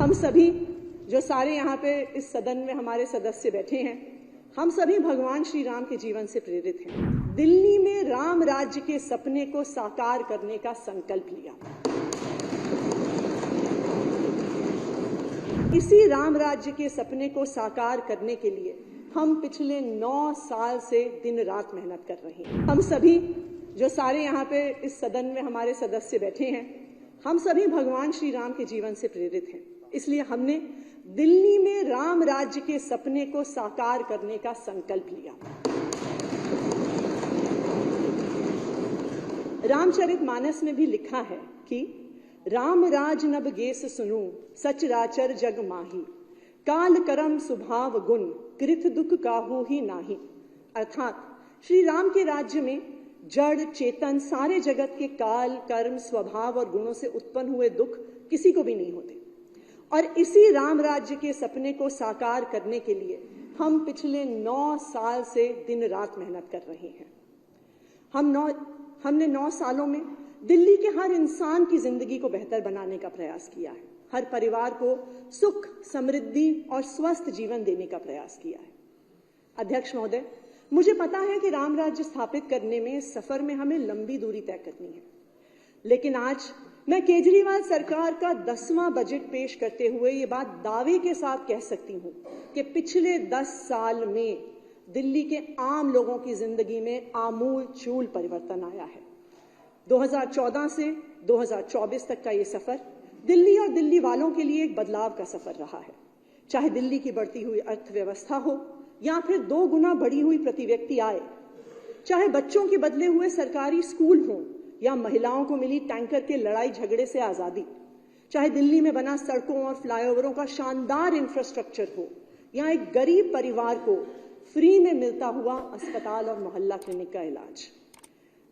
हम सभी जो सारे यहाँ पे इस सदन में हमारे सदस्य बैठे हैं, हम सभी भगवान श्री राम के जीवन से प्रेरित हैं। दिल्ली में राम राज्य के सपने को साकार करने का संकल्प लिया। इसी राम राज्य के सपने को साकार करने के लिए हम पिछले 9 साल से दिन रात मेहनत कर रहे हैं। हम सभी जो सारे यहाँ पे इस सदन में हमारे सदस्य बैठे हैं, हम सभी भगवान श्री राम के जीवन से प्रेरित हैं। इसलिए हमने दिल्ली में राम राज्य के सपने को साकार करने का संकल्प लिया। रामचरितमानस में भी लिखा है कि राम राज नब गेस सुनू, सचराचर जग माही, काल करम स्वभाव गुण, कृत दुख काहू ही नाही। अर्थात श्री राम के राज्य में जड़ चेतन सारे जगत के काल कर्म स्वभाव और गुणों से उत्पन्न हुए दुख किसी को भी नहीं होते। और इसी राम राज्य के सपने को साकार करने के लिए हम पिछले 9 साल से दिन रात मेहनत कर रहे हैं। हमने 9 सालों में दिल्ली के हर इंसान की जिंदगी को बेहतर बनाने का प्रयास किया है। हर परिवार को सुख, समृद्धि और स्वस्थ जीवन देने का प्रयास किया है। अध्यक्ष महोदय, मुझे पता है कि राम राज्य स्थापित करने में सफर में हमें लंबी दूरी तय करनी है, लेकिन आज मैं केजरीवाल सरकार का 10वां बजट पेश करते हुए ये बात दावे के साथ कह सकती हूं कि पिछले 10 साल में दिल्ली के आम लोगों की जिंदगी में आमूल चूल परिवर्तन आया है। 2014 से 2024 तक का ये सफर दिल्ली और दिल्ली वालों के लिए एक बदलाव का सफर रहा है। चाहे दिल्ली की बढ़ती हुई अर्थव्यवस्था हो या फिर 2 गुना बढ़ी हुई प्रति व्यक्ति आय, चाहे बच्चों के बदले हुए सरकारी स्कूल हों या महिलाओं को मिली टैंकर के लड़ाई झगड़े से आजादी, चाहे दिल्ली में बना सड़कों और फ्लाईओवरों का शानदार इंफ्रास्ट्रक्चर हो या एक गरीब परिवार को फ्री में मिलता हुआ अस्पताल और मोहल्ला क्लिनिक का इलाज।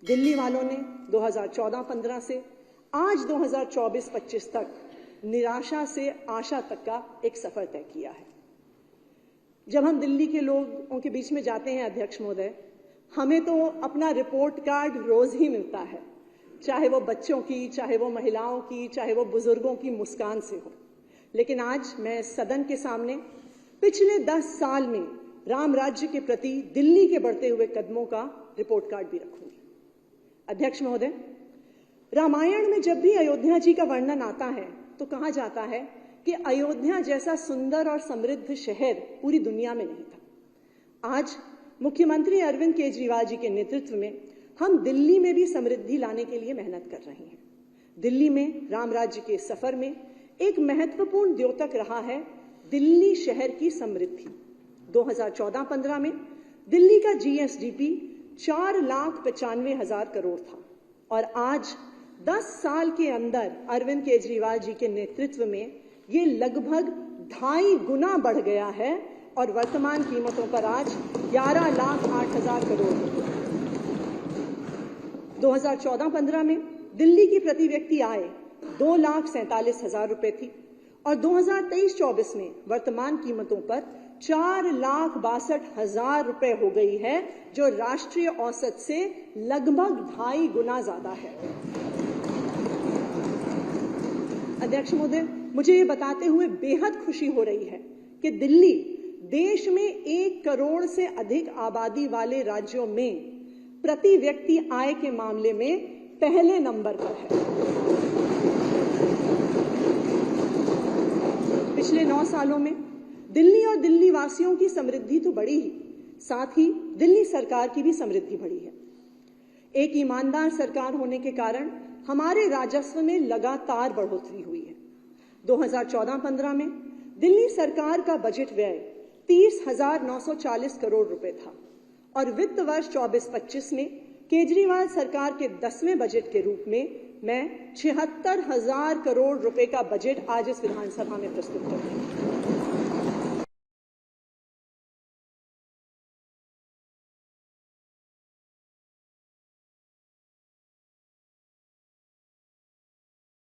दिल्ली वालों ने 2014-15 से आज 2024-25 तक निराशा से आशा तक का एक सफर तय किया है। जब हम दिल्ली के लोगों के बीच में जाते हैं अध्यक्ष महोदय, हमें तो अपना रिपोर्ट कार्ड रोज ही मिलता है, चाहे वो बच्चों की, चाहे वो महिलाओं की, चाहे वो बुजुर्गों की मुस्कान से हो। लेकिन आज मैं सदन के सामने पिछले 10 साल में राम राज्य के प्रति दिल्ली के बढ़ते हुए कदमों का रिपोर्ट कार्ड भी रखूंगी। अध्यक्ष महोदय, रामायण में जब भी अयोध्या जी का वर्णन आता है तो कहा जाता है कि अयोध्या जैसा सुंदर और समृद्ध शहर पूरी दुनिया में नहीं था। आज मुख्यमंत्री अरविंद केजरीवाल जी के नेतृत्व में हम दिल्ली में भी समृद्धि लाने के लिए मेहनत कर रहे हैं। दिल्ली में राम राज्य के सफर में एक महत्वपूर्ण द्योतक रहा है दिल्ली शहर की समृद्धि। 2014-15 में दिल्ली का जीएसडीपी 4,95,000 करोड़ था और आज 10 साल के अंदर अरविंद केजरीवाल जी के नेतृत्व में ये लगभग 2.5 गुना बढ़ गया है और वर्तमान कीमतों पर आज 11,08,000 करोड़ है। 2014-15 में दिल्ली की प्रति व्यक्ति आय 2,47,000 रुपए थी और 2023-24 में वर्तमान कीमतों पर 4,62,000 रुपए हो गई है, जो राष्ट्रीय औसत से लगभग 2.5 गुना ज्यादा है। अध्यक्ष महोदय, मुझे ये बताते हुए बेहद खुशी हो रही है कि दिल्ली देश में 1 करोड़ से अधिक आबादी वाले राज्यों में प्रति व्यक्ति आय के मामले में पहले नंबर पर है। पिछले 9 सालों में दिल्ली और दिल्ली वासियों की समृद्धि तो बढ़ी ही, साथ ही दिल्ली सरकार की भी समृद्धि बढ़ी है। एक ईमानदार सरकार होने के कारण हमारे राजस्व में लगातार बढ़ोतरी हुई है। 2014-15 में दिल्ली सरकार का बजट व्यय 30,940 करोड़ रुपए था और वित्त वर्ष 24-25 में केजरीवाल सरकार के 10वें बजट के रूप में मैं 76,000 करोड़ रुपए का बजट आज इस विधानसभा में प्रस्तुत कर रही हूं।